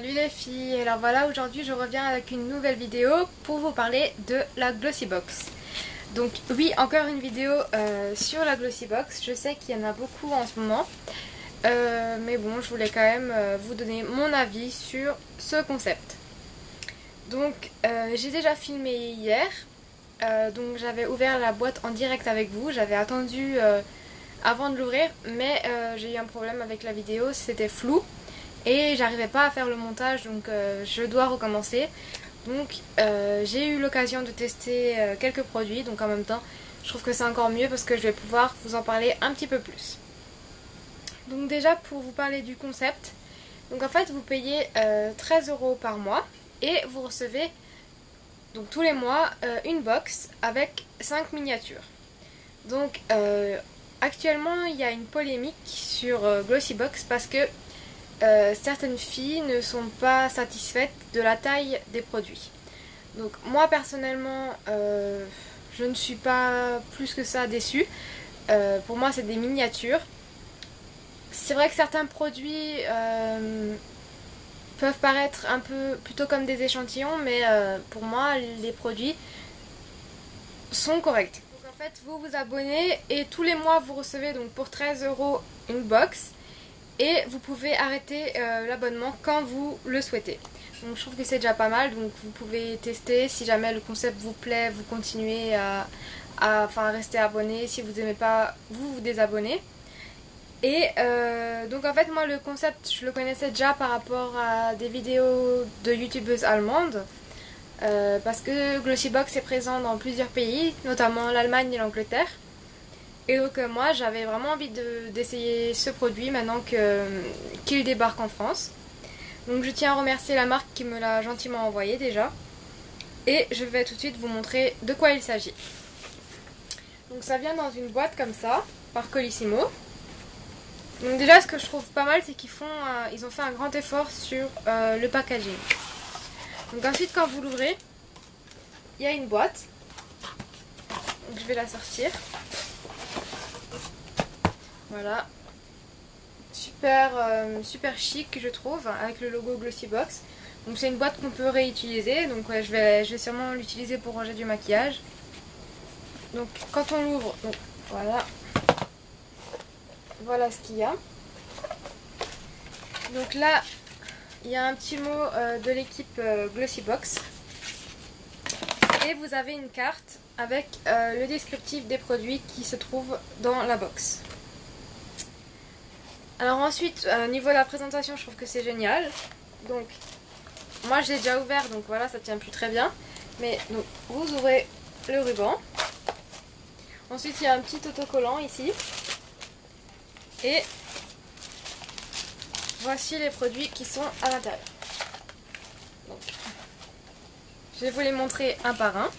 Salut les filles, alors voilà, aujourd'hui je reviens avec une nouvelle vidéo pour vous parler de la Glossybox. Donc oui, encore une vidéo sur la Glossybox, je sais qu'il y en a beaucoup en ce moment, mais bon, je voulais quand même vous donner mon avis sur ce concept. Donc j'ai déjà filmé hier, donc j'avais ouvert la boîte en direct avec vous, j'avais attendu avant de l'ouvrir, mais j'ai eu un problème avec la vidéo, c'était flou. Et j'arrivais pas à faire le montage, donc je dois recommencer. Donc j'ai eu l'occasion de tester quelques produits, donc en même temps je trouve que c'est encore mieux parce que je vais pouvoir vous en parler un petit peu plus. Donc déjà pour vous parler du concept, donc en fait vous payez 13 € par mois et vous recevez donc tous les mois une box avec 5 miniatures. Donc actuellement il y a une polémique sur Glossybox parce que certaines filles ne sont pas satisfaites de la taille des produits. Donc moi personnellement je ne suis pas plus que ça déçue. Pour moi c'est des miniatures. C'est vrai que certains produits peuvent paraître un peu plutôt comme des échantillons, mais pour moi les produits sont corrects. Donc en fait vous vous abonnez et tous les mois vous recevez donc pour 13 € une box. Et vous pouvez arrêter l'abonnement quand vous le souhaitez. Donc je trouve que c'est déjà pas mal. Donc vous pouvez tester. Si jamais le concept vous plaît, vous continuez à rester abonné. Si vous n'aimez pas, vous désabonnez. Et donc en fait moi le concept je le connaissais déjà par rapport à des vidéos de youtubeuses allemandes. Parce que Glossybox est présent dans plusieurs pays, notamment l'Allemagne et l'Angleterre. Et donc moi j'avais vraiment envie d'essayer ce produit maintenant qu'il débarque en France. Donc je tiens à remercier la marque qui me l'a gentiment envoyé déjà. Et je vais tout de suite vous montrer de quoi il s'agit. Donc ça vient dans une boîte comme ça, par Colissimo. Donc déjà ce que je trouve pas mal c'est qu'ils ont fait un grand effort sur le packaging. Donc ensuite quand vous l'ouvrez, il y a une boîte. Donc je vais la sortir. Voilà, super chic je trouve, avec le logo Glossybox. Donc c'est une boîte qu'on peut réutiliser, donc ouais, je vais sûrement l'utiliser pour ranger du maquillage. Donc quand on l'ouvre, voilà ce qu'il y a. Donc là, il y a un petit mot de l'équipe Glossybox. Et vous avez une carte avec le descriptif des produits qui se trouvent dans la box. Alors ensuite, au niveau de la présentation, je trouve que c'est génial. Donc, moi j'ai déjà ouvert, donc voilà, ça tient plus très bien. Mais donc, vous ouvrez le ruban. Ensuite, il y a un petit autocollant ici. Et voici les produits qui sont à l'intérieur. Donc, je vais vous les montrer un par un.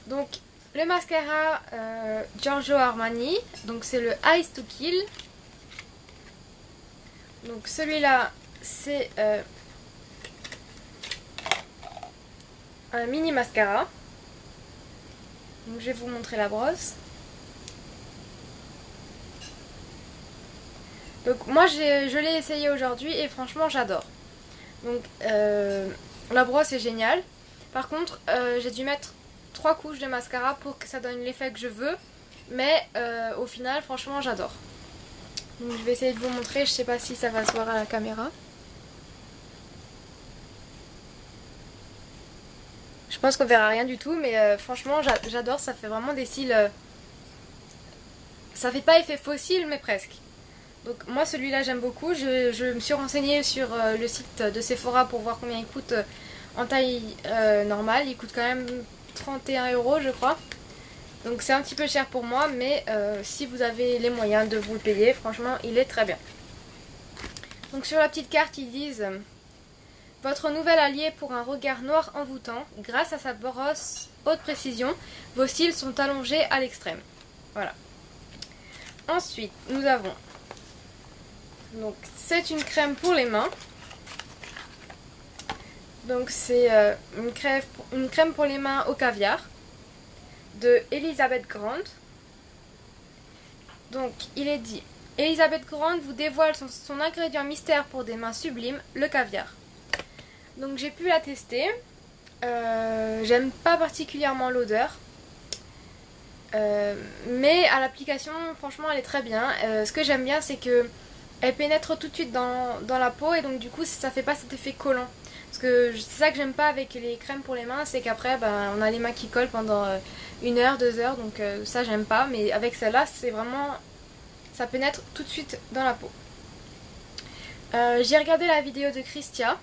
Donc, le mascara Giorgio Armani, donc c'est le Eyes to Kill. Donc celui-là c'est un mini mascara. Donc je vais vous montrer la brosse. Donc moi je l'ai essayé aujourd'hui et franchement j'adore. Donc la brosse est géniale. Par contre j'ai dû mettre 3 couches de mascara pour que ça donne l'effet que je veux. Mais au final franchement j'adore. Donc je vais essayer de vous montrer, je sais pas si ça va se voir à la caméra. Je pense qu'on verra rien du tout, mais franchement j'adore, ça fait vraiment des cils... Ça fait pas effet fossile mais presque. Donc moi celui-là j'aime beaucoup, je me suis renseignée sur le site de Sephora pour voir combien il coûte en taille normale. Il coûte quand même 31 € je crois. Donc c'est un petit peu cher pour moi, mais si vous avez les moyens de vous le payer, franchement il est très bien. Donc sur la petite carte ils disent « Votre nouvel allié pour un regard noir envoûtant, grâce à sa brosse haute précision, vos cils sont allongés à l'extrême. » Voilà. Ensuite nous avons, donc c'est une crème pour les mains. Donc c'est une crème pour les mains au caviar de Elisabeth Grant. Donc il est dit Elisabeth Grande vous dévoile son ingrédient mystère pour des mains sublimes, le caviar. Donc j'ai pu la tester. J'aime pas particulièrement l'odeur. Mais à l'application, franchement, elle est très bien. Ce que j'aime bien, c'est que elle pénètre tout de suite dans la peau et donc du coup, ça fait pas cet effet collant. Parce que c'est ça que j'aime pas avec les crèmes pour les mains, c'est qu'après, on a les mains qui collent pendant 1 heure, 2 heures, donc ça j'aime pas. Mais avec celle-là, c'est vraiment, ça pénètre tout de suite dans la peau. J'ai regardé la vidéo de Christia.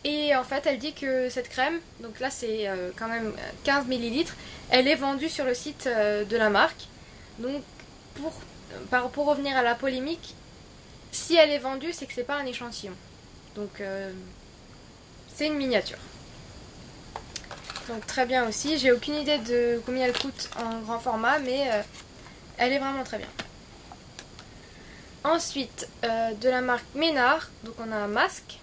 Et en fait elle dit que cette crème, donc là c'est quand même 15 ml, elle est vendue sur le site de la marque. Donc pour revenir à la polémique, si elle est vendue c'est que c'est pas un échantillon. Donc c'est une miniature. Donc très bien aussi, j'ai aucune idée de combien elle coûte en grand format mais elle est vraiment très bien. Ensuite de la marque Ménard, donc on a un masque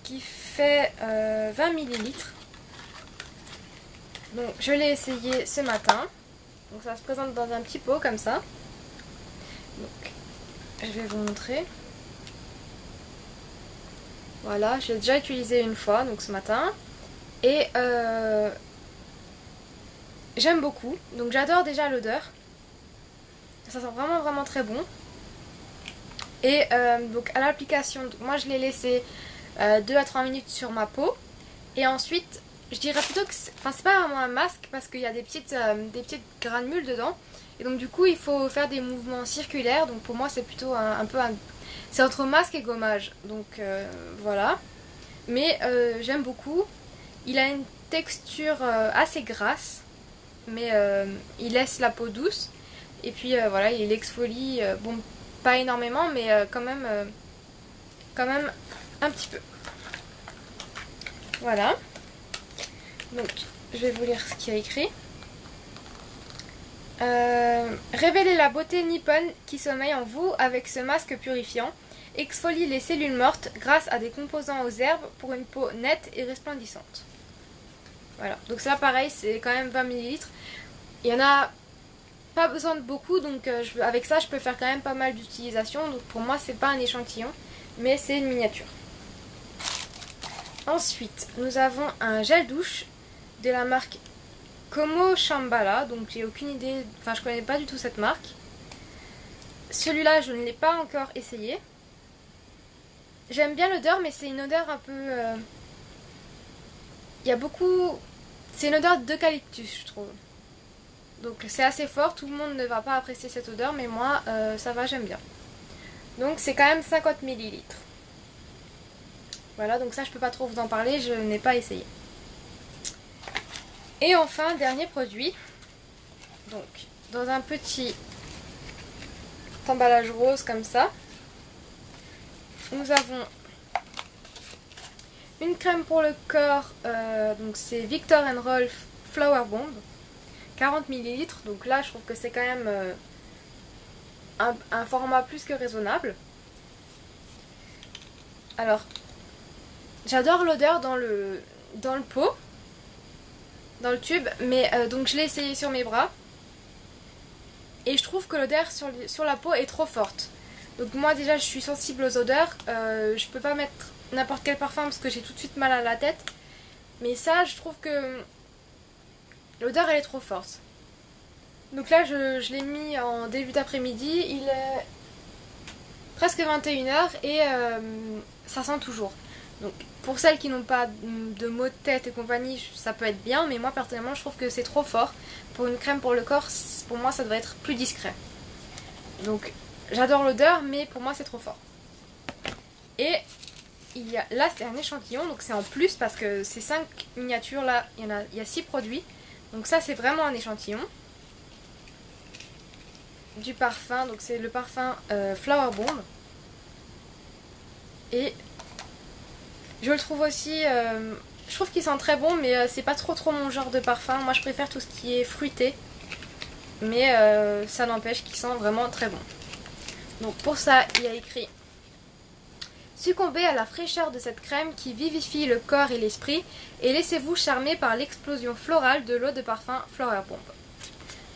qui fait 20 ml. Donc je l'ai essayé ce matin. Donc ça se présente dans un petit pot comme ça. Donc je vais vous montrer. Voilà, je l'ai déjà utilisé une fois, donc ce matin. Et j'aime beaucoup. Donc j'adore déjà l'odeur. Ça sent vraiment vraiment très bon. Et donc à l'application, moi je l'ai laissé 2 à 3 minutes sur ma peau. Et ensuite, je dirais plutôt que c'est pas vraiment un masque parce qu'il y a des petites granules dedans. Et donc du coup, il faut faire des mouvements circulaires. Donc pour moi, c'est plutôt c'est entre masque et gommage. Donc voilà. Mais j'aime beaucoup. Il a une texture assez grasse. Mais il laisse la peau douce. Et puis voilà, il exfolie. Bon, pas énormément, mais quand même un petit peu. Voilà. Donc, je vais vous lire ce qu'il y a écrit. Révélez la beauté nippone qui sommeille en vous avec ce masque purifiant. Exfolie les cellules mortes grâce à des composants aux herbes pour une peau nette et resplendissante. Voilà. Donc ça, pareil, c'est quand même 20 ml. Il y en a pas besoin de beaucoup, donc avec ça, je peux faire quand même pas mal d'utilisation. Donc pour moi, c'est pas un échantillon, mais c'est une miniature. Ensuite, nous avons un gel douche de la marque Como Shambhala. Donc j'ai aucune idée, enfin je connais pas du tout cette marque. Celui-là, je ne l'ai pas encore essayé. J'aime bien l'odeur, mais c'est une odeur un peu... Il y a beaucoup... C'est une odeur d'eucalyptus, je trouve. Donc c'est assez fort, tout le monde ne va pas apprécier cette odeur, mais moi, ça va, j'aime bien. Donc c'est quand même 50 ml. Voilà, donc ça je peux pas trop vous en parler, je n'ai pas essayé. Et enfin, dernier produit. Donc, dans un petit emballage rose comme ça, nous avons une crème pour le corps, donc c'est Viktor & Rolf Flower Bomb, 40 ml. Donc là, je trouve que c'est quand même un format plus que raisonnable. Alors, j'adore l'odeur dans le pot, dans le tube, mais donc je l'ai essayé sur mes bras. Et je trouve que l'odeur sur la peau est trop forte. Donc moi déjà je suis sensible aux odeurs, je peux pas mettre n'importe quel parfum parce que j'ai tout de suite mal à la tête. Mais ça je trouve que l'odeur elle est trop forte. Donc là je l'ai mis en début d'après-midi, il est presque 21 h et ça sent toujours. Donc pour celles qui n'ont pas de maux de tête et compagnie, ça peut être bien, mais moi personnellement je trouve que c'est trop fort. Pour une crème pour le corps, pour moi ça devrait être plus discret. Donc j'adore l'odeur, mais pour moi c'est trop fort. Et là c'est un échantillon, donc c'est en plus parce que ces 5 miniatures là, il y a 6 produits. Donc ça c'est vraiment un échantillon. Du parfum, donc c'est le parfum Flower Bomb. Et je le trouve aussi, je trouve qu'il sent très bon, mais c'est pas trop mon genre de parfum. Moi je préfère tout ce qui est fruité, mais ça n'empêche qu'il sent vraiment très bon. Donc pour ça il y a écrit: succombez à la fraîcheur de cette crème qui vivifie le corps et l'esprit et laissez-vous charmer par l'explosion florale de l'eau de parfum Flower Bomb.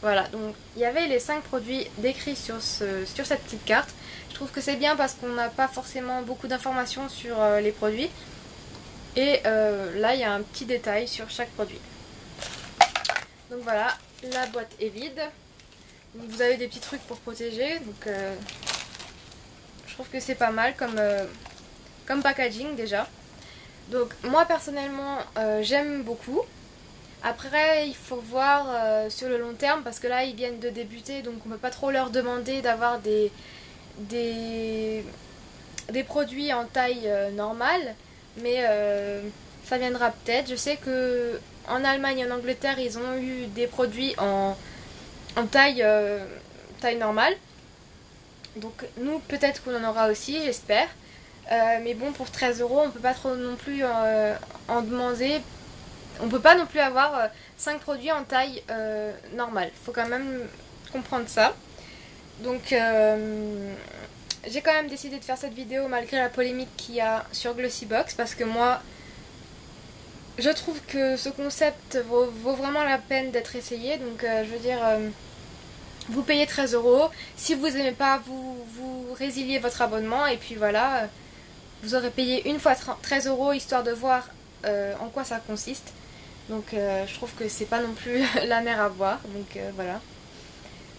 Voilà, donc il y avait les 5 produits décrits sur cette petite carte. Je trouve que c'est bien parce qu'on n'a pas forcément beaucoup d'informations sur les produits. Et là, il y a un petit détail sur chaque produit. Donc voilà, la boîte est vide. Donc, vous avez des petits trucs pour protéger. Donc je trouve que c'est pas mal comme packaging déjà. Donc moi personnellement, j'aime beaucoup. Après, il faut voir sur le long terme parce que là, ils viennent de débuter. Donc on ne peut pas trop leur demander d'avoir des produits en taille normale. Mais ça viendra peut-être. Je sais que en Allemagne et en Angleterre, ils ont eu des produits en taille normale. Donc nous, peut-être qu'on en aura aussi, j'espère. Mais bon, pour 13 euros, on peut pas trop non plus en demander. On peut pas non plus avoir 5 produits en taille normale. Faut quand même comprendre ça. Donc j'ai quand même décidé de faire cette vidéo malgré la polémique qu'il y a sur Glossybox parce que moi je trouve que ce concept vaut vraiment la peine d'être essayé. Donc je veux dire, vous payez 13 euros. Si vous aimez pas, vous résiliez votre abonnement et puis voilà, vous aurez payé une fois 13 euros histoire de voir en quoi ça consiste. Donc je trouve que c'est pas non plus la mer à boire. Donc voilà.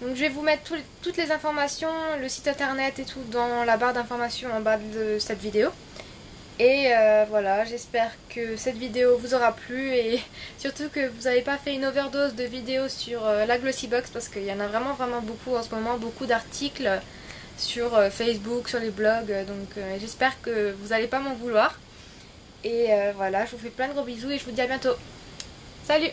Donc je vais vous mettre toutes les informations, le site internet et tout dans la barre d'informations en bas de cette vidéo. Et voilà, j'espère que cette vidéo vous aura plu et surtout que vous n'avez pas fait une overdose de vidéos sur la Glossybox parce qu'il y en a vraiment beaucoup en ce moment, beaucoup d'articles sur Facebook, sur les blogs. Donc j'espère que vous n'allez pas m'en vouloir. Et voilà, je vous fais plein de gros bisous et je vous dis à bientôt. Salut!